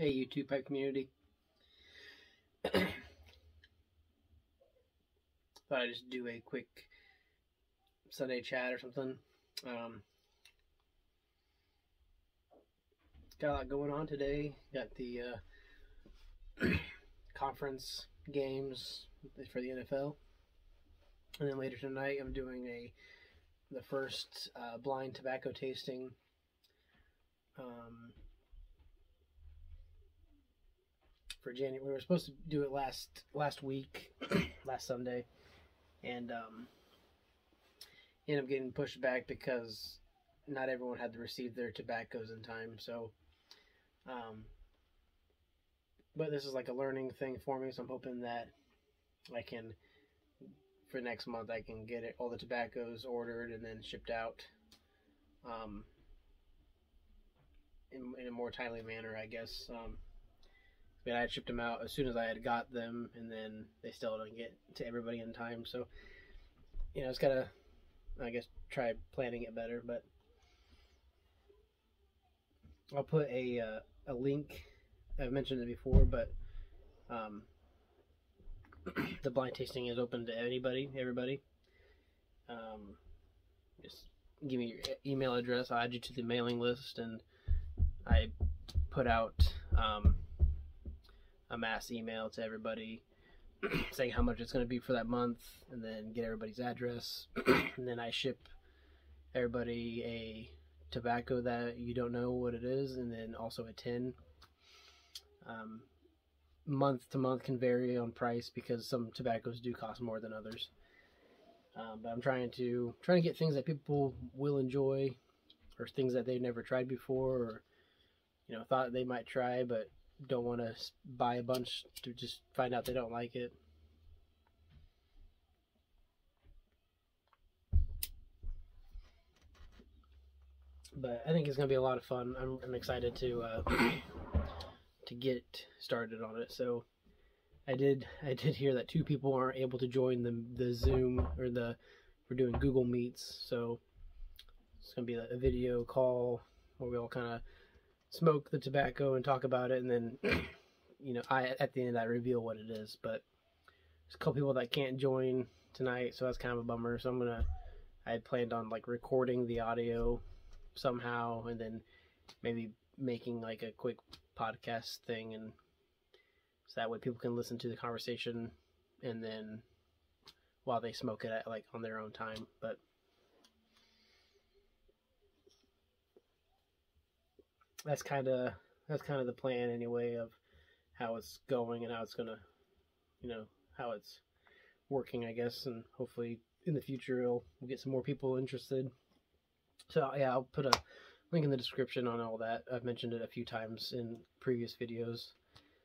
Hey, YouTube pipe community. Thought I'd just do a quick Sunday chat or something. Got a lot going on today. Got the conference games for the NFL, and then later tonight I'm doing the first blind tobacco tasting. For January, we were supposed to do it last week, last Sunday, and ended up getting pushed back because not everyone had to receive their tobaccos in time. So, but this is like a learning thing for me, so I'm hoping that I can, for next month, I can get all the tobaccos ordered and then shipped out in a more timely manner, I guess. But I had shipped them out as soon as I had got them, and then they still don't get to everybody in time. So, it's gotta, I guess, try planning it better. But I'll put a link. I've mentioned it before, but the blind tasting is open to everybody. Just give me your email address. I'll add you to the mailing list, and I put out a mass email to everybody saying how much it's going to be for that month, and then get everybody's address, and then I ship everybody a tobacco that you don't know what it is, and then also a tin. Month to month can vary on price because some tobaccos do cost more than others. But I'm trying to get things that people will enjoy, or things that they've never tried before, or thought they might try but don't want to buy a bunch to just find out they don't like it. But I think it's going to be a lot of fun. I'm excited to get started on it. So I did hear that 2 people aren't able to join the Zoom, or we're doing Google Meets. So it's going to be a video call where we all kind of smoke the tobacco and talk about it, and then at the end I reveal what it is. But there's a couple people that can't join tonight, so that's kind of a bummer. So I had planned on recording the audio somehow, and then maybe making a quick podcast thing, and so that way people can listen to the conversation, and then while they smoke it on their own time. But that's kind of the plan anyway, of how it's going and how it's gonna, how it's working, I guess. And hopefully in the future we'll get some more people interested. So yeah, I'll put a link in the description on all that. I've mentioned it a few times in previous videos.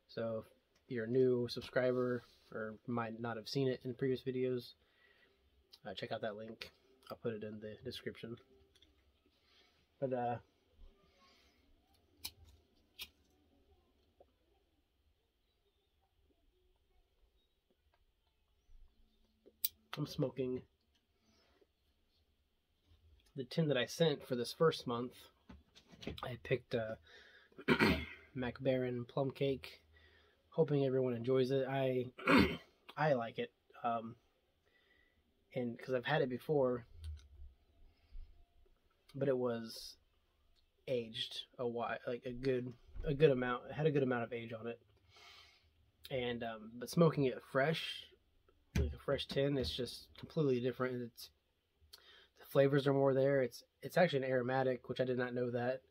So if you're a new subscriber or might not have seen it in previous videos, check out that link. I'll put it in the description. But I'm smoking the tin that I sent for this first month. I picked Mac Baren plum cake, hoping everyone enjoys it. I I like it, and because I've had it before, but it was aged a while, a good amount. It had a good amount of age on it, and but smoking it fresh, a fresh tin, it's just completely different. The flavors are more there. It's actually an aromatic, which I did not know that,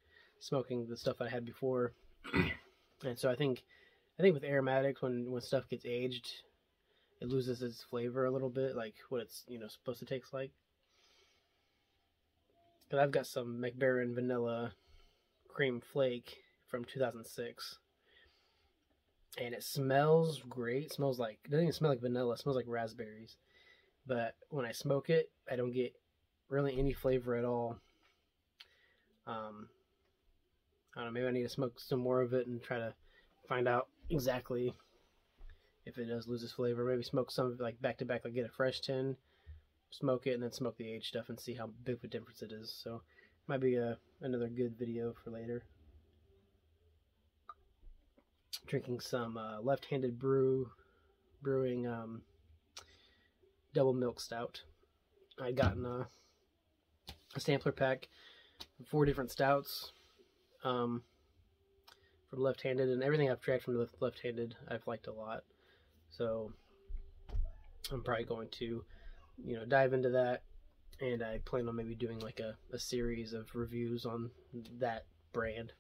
smoking the stuff I had before. And so I think with aromatics, when stuff gets aged, it loses its flavor a little bit, like what it's supposed to taste like. Because I've got some Mac Baren vanilla cream flake from 2006, and it smells great. It smells it doesn't even smell like vanilla. It smells like raspberries. But when I smoke it, I don't get really any flavor at all. I don't know, maybe I need to smoke some more of it and try to find out exactly if it does lose its flavor. Maybe smoke some of it back to back, get a fresh tin, smoke it, and then smoke the aged stuff and see how big of a difference it is. So it might be another good video for later. drinking some left-handed brewing double milk stout. I'd gotten a sampler pack, 4 different stouts from left-handed, and everything I've tried from the left-handed I've liked a lot. So I'm probably going to, dive into that, and I plan on maybe doing like a series of reviews on that brand.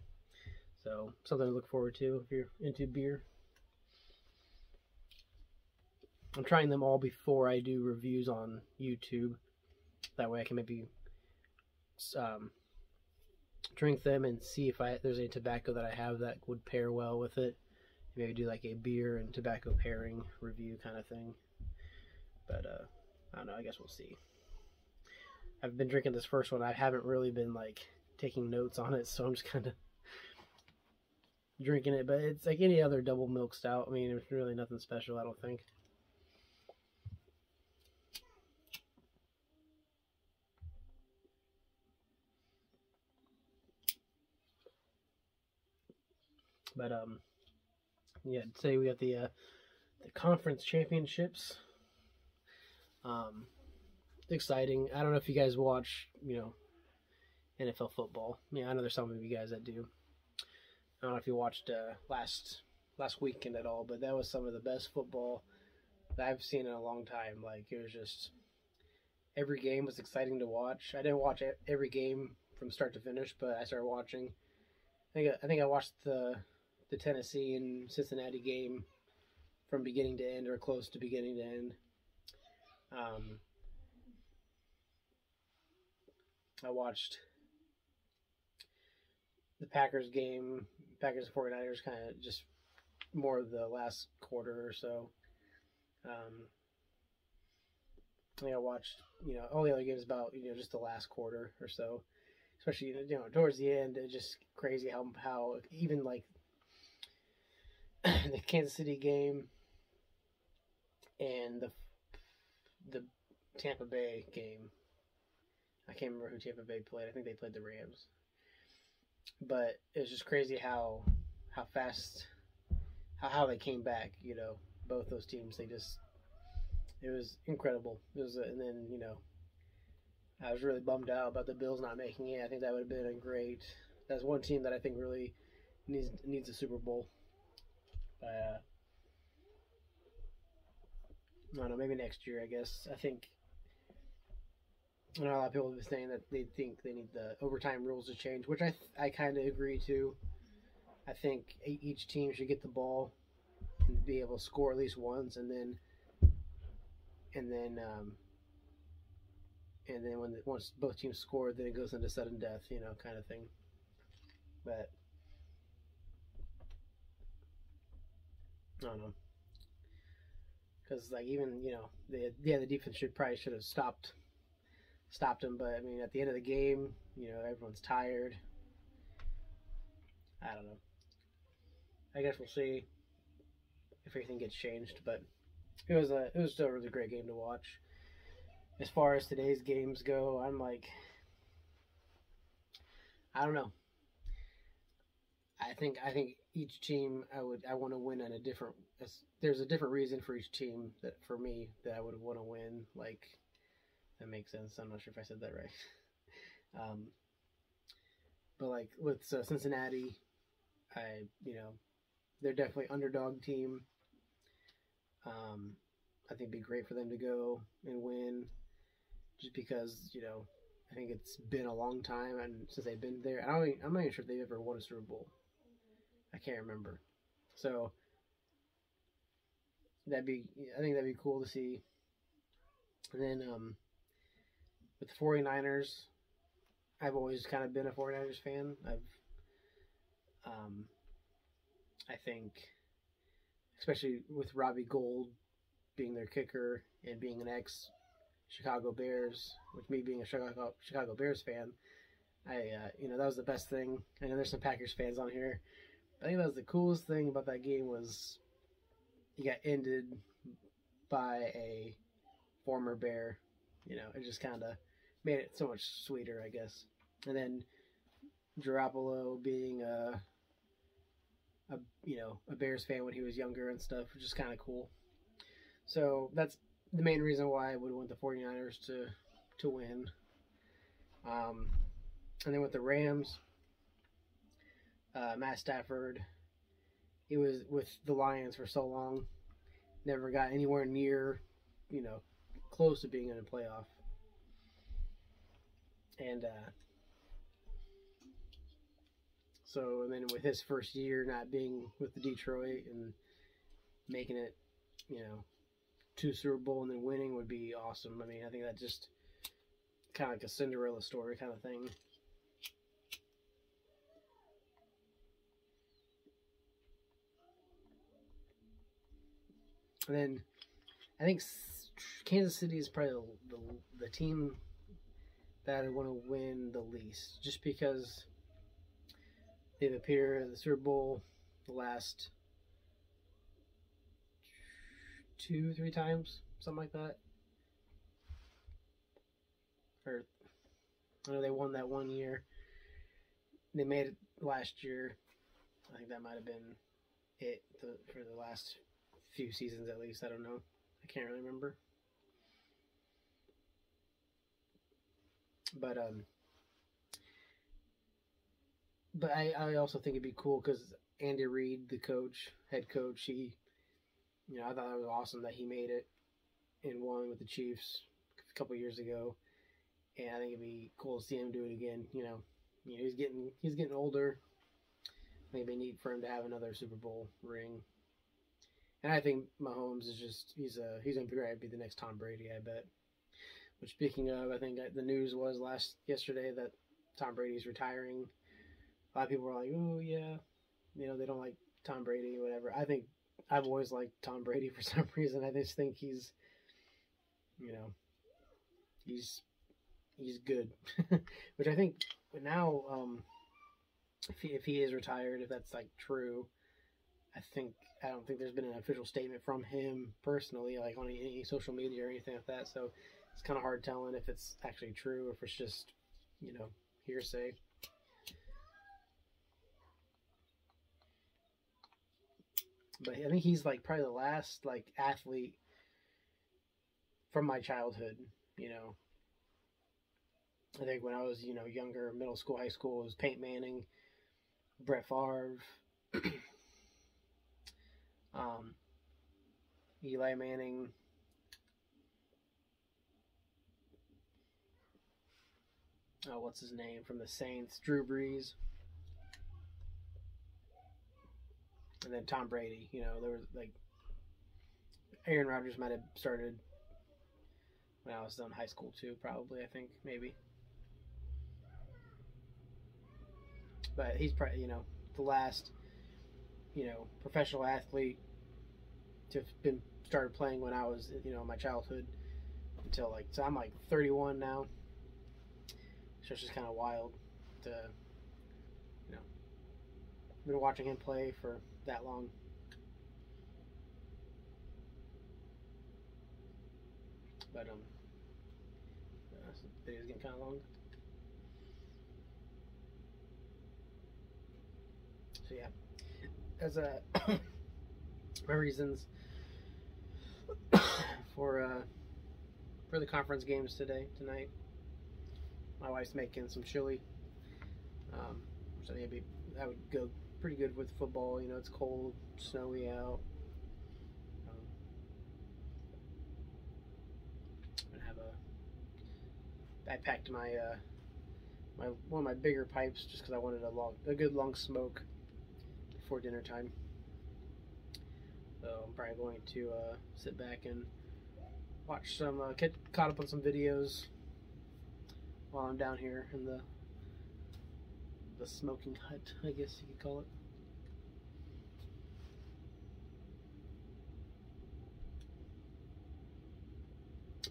So something to look forward to if you're into beer. I'm trying them all before I do reviews on YouTube. That way I can maybe drink them and see if there's any tobacco that I have that would pair well with it. Maybe do like a beer and tobacco pairing review kind of thing. But I don't know, I guess we'll see. I've been drinking this first one. I haven't really been like taking notes on it, so I'm just kind of drinking it. But it's like any other double milk stout. I mean, it's really nothing special, I don't think. But yeah, today we got the conference championships. Exciting. I don't know if you guys watch, NFL football. Yeah, I know there's some of you guys that do. I don't know if you watched last weekend at all, but that was some of the best football that I've seen in a long time. Like, it was just, every game was exciting to watch. I didn't watch every game from start to finish, but I started watching. I think I watched the Tennessee and Cincinnati game from beginning to end, or close to beginning to end. I watched the Packers game, Packers and 49ers, kind of just more of the last quarter or so. I think I watched, all the other games about, just the last quarter or so. Especially, towards the end, it's just crazy how even like the Kansas City game and the Tampa Bay game. I can't remember who Tampa Bay played. I think they played the Rams. But it's just crazy how fast, how they came back, both those teams. It was incredible. And then, I was really bummed out about the Bills not making it. I think that would have been that's one team that I think really needs a Super Bowl. I don't know, maybe next year, I guess. I know a lot of people have been saying that they think they need the overtime rules to change, which I kind of agree to. I think each team should get the ball and be able to score at least once, and then once both teams score, then it goes into sudden death, kind of thing. But I don't know, because like even the defense should have stopped him, but I mean at the end of the game, everyone's tired. I don't know. I guess we'll see if anything gets changed, but it was still a really great game to watch. As far as today's games go, I'm like, I don't know. I think each team I want to win in a different. There's a different reason for each team that for me that I would want to win. Like, that makes sense. I'm not sure if I said that right. But like with Cincinnati, they're definitely underdog team. I think it'd be great for them to go and win, just because I think it's been a long time and since they've been there. I'm not even sure if they've ever won a Super Bowl. I can't remember. So I think that'd be cool to see. And then with the 49ers, I've always kind of been a 49ers fan. I think, especially with Robbie Gould being their kicker and being an ex-Chicago Bears, with me being a Chicago Bears fan, that was the best thing. I know there's some Packers fans on here. I think that was the coolest thing about that game was he got ended by a former Bear. It just kind of made it so much sweeter, I guess. And then Garoppolo being a Bears fan when he was younger and stuff, which is kind of cool. So that's the main reason why I would want the 49ers to win. And then with the Rams, Matt Stafford, he was with the Lions for so long, never got anywhere near, close to being in a playoff. And and then with his first year not being with the Detroit and making it, to Super Bowl and then winning would be awesome. I mean, I think that just kind of like a Cinderella story kind of thing. And then I think Kansas City is probably the team that I want to win the least, just because they've appeared at the Super Bowl the last 2-3 times, something like that. Or I know they won that one year. They made it last year. I think that might have been it for the last few seasons at least. I don't know. I can't really remember. But I also think it'd be cool because Andy Reid, the head coach, he, I thought that was awesome that he made it and won with the Chiefs a couple years ago, and I think it'd be cool to see him do it again. He's getting older. Maybe need for him to have another Super Bowl ring. And I think Mahomes is just he's gonna be the next Tom Brady, I bet. Which, speaking of, I think the news was yesterday that Tom Brady's retiring. A lot of people were like, "Oh yeah," they don't like Tom Brady, whatever. I think I've always liked Tom Brady for some reason. I just think he's good. Which I think now, if he is retired, if that's like true, I don't think there's been an official statement from him personally, like on any social media or anything like that. So it's kind of hard telling if it's actually true or if it's just, hearsay. But I think he's like probably the last like athlete from my childhood. I think when I was younger, middle school, high school, it was Peyton Manning, Brett Favre, Eli Manning. Oh, what's his name from the Saints? Drew Brees. And then Tom Brady. There was like Aaron Rodgers might have started when I was in high school too, probably, I think, maybe. But he's probably, the last, professional athlete to have been started playing when I was, my childhood until so I'm 31 now. So it's just kind of wild to, been watching him play for that long. But this video's getting kind of long. So yeah, as my reasons for the conference games tonight, my wife's making some chili. So yeah, that would go pretty good with football. It's cold, snowy out. I packed my one of my bigger pipes just because I wanted a good long smoke before dinner time. So I'm probably going to sit back and watch get caught up on some videos while I'm down here in the smoking hut, I guess you could call it.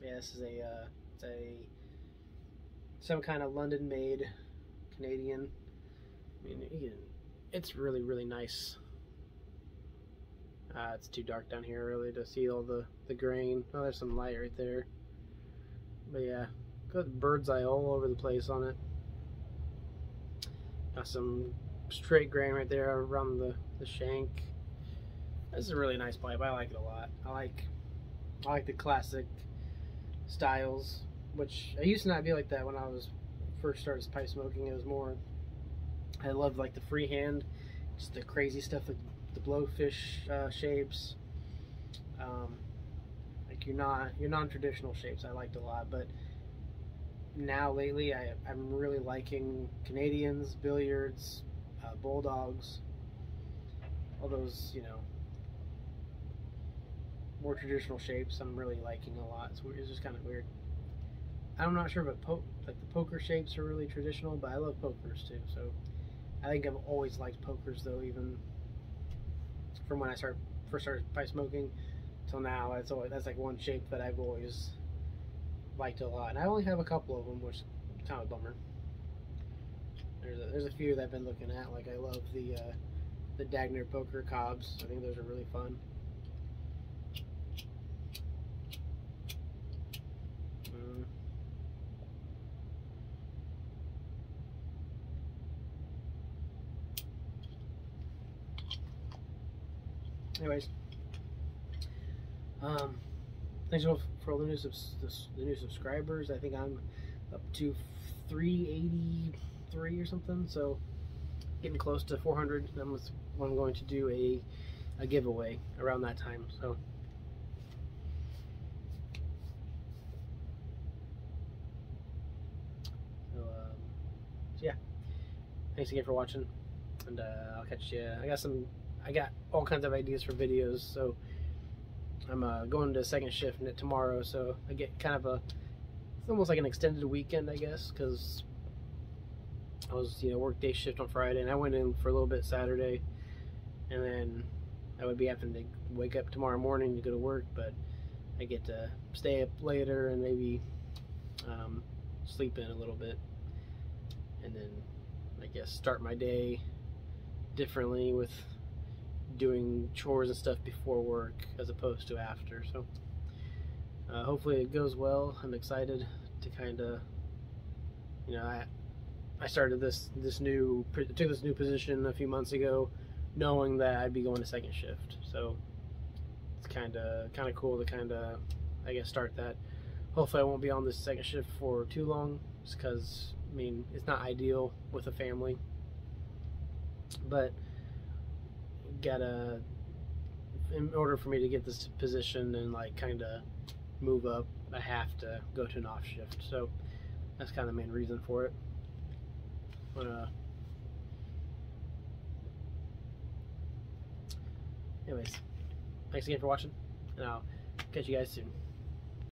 Yeah, this is some kind of London-made Canadian. I mean, it's really, really nice. It's too dark down here really to see all the grain. Oh, there's some light right there. But yeah, got bird's eye all over the place on it. Got some straight grain right there around the shank. This is a really nice pipe. I like it a lot. I like the classic styles, which I used to not be like that when I was first started pipe smoking. It was more, I loved like the freehand, just the crazy stuff, like the blowfish shapes, like your non-traditional shapes. I liked a lot, but now lately I'm really liking Canadians, billiards, bulldogs, all those, you know, more traditional shapes. I'm really liking a lot. It's just kind of weird. I'm not sure if like the poker shapes are really traditional, but I love pokers too. So I think I've always liked pokers, though, even from when I first started pipe smoking till now. That's like one shape that I've always liked a lot, and I only have a couple of them, which is kind of a bummer. There's a few that I've been looking at. Like I love the Dagner poker cobs. I think those are really fun. Anyways, thanks for all the new subscribers. I think I'm up to 383 or something, so getting close to 400. I'm going to do a giveaway around that time. So yeah, thanks again for watching, and I'll catch you. I got all kinds of ideas for videos, so I'm going to second shift tomorrow, so I get kind of it's almost like an extended weekend, I guess, because I was, work day shift on Friday, and I went in for a little bit Saturday, and then I would be having to wake up tomorrow morning to go to work, but I get to stay up later and maybe sleep in a little bit, and then I guess start my day differently with doing chores and stuff before work as opposed to after. So hopefully it goes well. I'm excited to kind of, I started took this new position a few months ago, knowing that I'd be going to second shift. So it's kind of cool to kind of, I guess, start that. Hopefully I won't be on this second shift for too long, just because, I mean, it's not ideal with a family, but in order for me to get this position and like kind of move up, I have to go to an off shift. So that's kind of the main reason for it. But anyways, thanks again for watching, and I'll catch you guys soon.